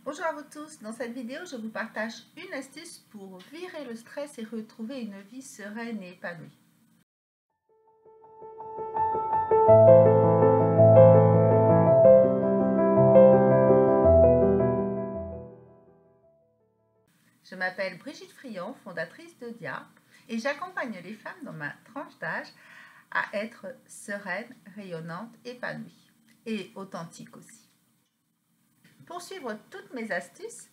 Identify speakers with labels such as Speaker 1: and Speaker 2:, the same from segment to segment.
Speaker 1: Bonjour à vous tous, dans cette vidéo je vous partage une astuce pour virer le stress et retrouver une vie sereine et épanouie. Je m'appelle Brigitte Friand, fondatrice de Dia, et j'accompagne les femmes dans ma tranche d'âge à être sereines, rayonnantes, épanouies et authentiques aussi. Pour suivre toutes mes astuces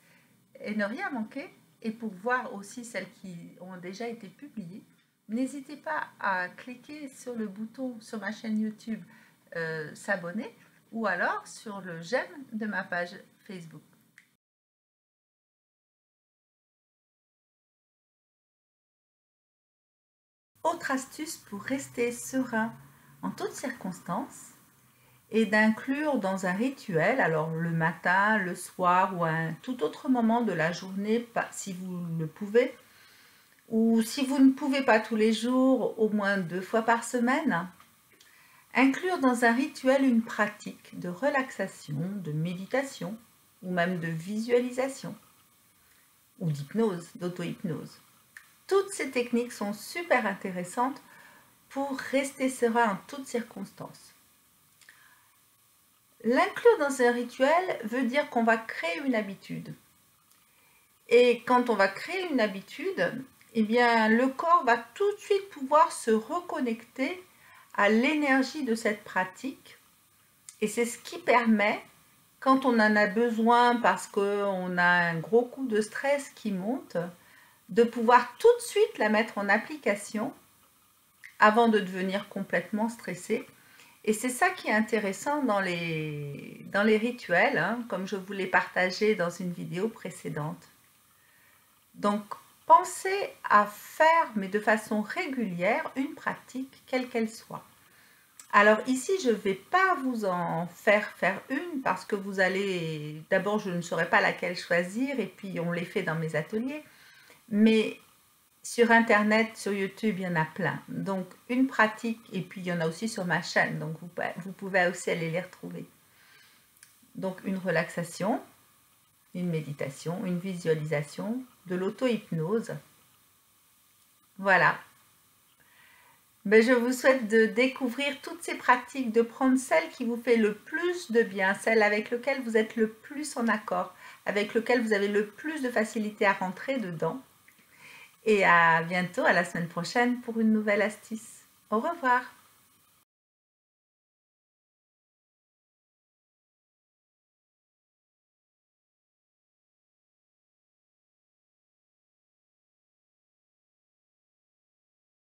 Speaker 1: et ne rien manquer, et pour voir aussi celles qui ont déjà été publiées, n'hésitez pas à cliquer sur le bouton sur ma chaîne YouTube s'abonner ou alors sur le j'aime de ma page Facebook. Autre astuce pour rester serein en toutes circonstances est d'inclure dans un rituel, alors le matin, le soir ou à un tout autre moment de la journée, si vous le pouvez, ou si vous ne pouvez pas tous les jours, au moins 2 fois par semaine, inclure dans un rituel une pratique de relaxation, de méditation ou même de visualisation ou d'hypnose, d'auto-hypnose. Toutes ces techniques sont super intéressantes pour rester serein en toutes circonstances. L'inclure dans un rituel veut dire qu'on va créer une habitude. Et quand on va créer une habitude, eh bien, le corps va tout de suite pouvoir se reconnecter à l'énergie de cette pratique. Et c'est ce qui permet, quand on en a besoin parce qu'on a un gros coup de stress qui monte, de pouvoir tout de suite la mettre en application avant de devenir complètement stressé. Et c'est ça qui est intéressant dans les rituels, hein, comme je vous l'ai partagé dans une vidéo précédente. Donc, pensez à faire, mais de façon régulière, une pratique, quelle qu'elle soit. Alors ici, je ne vais pas vous en faire une parce que vous allez... D'abord, je ne saurais pas laquelle choisir et puis on les fait dans mes ateliers. Mais sur Internet, sur YouTube, il y en a plein. Donc, une pratique, et puis il y en a aussi sur ma chaîne. Donc, vous pouvez aussi aller les retrouver. Donc, une relaxation, une méditation, une visualisation, de l'auto-hypnose. Voilà. Mais je vous souhaite de découvrir toutes ces pratiques, de prendre celle qui vous fait le plus de bien, celle avec laquelle vous êtes le plus en accord, avec laquelle vous avez le plus de facilité à rentrer dedans. Et à bientôt, à la semaine prochaine pour une nouvelle astuce. Au revoir.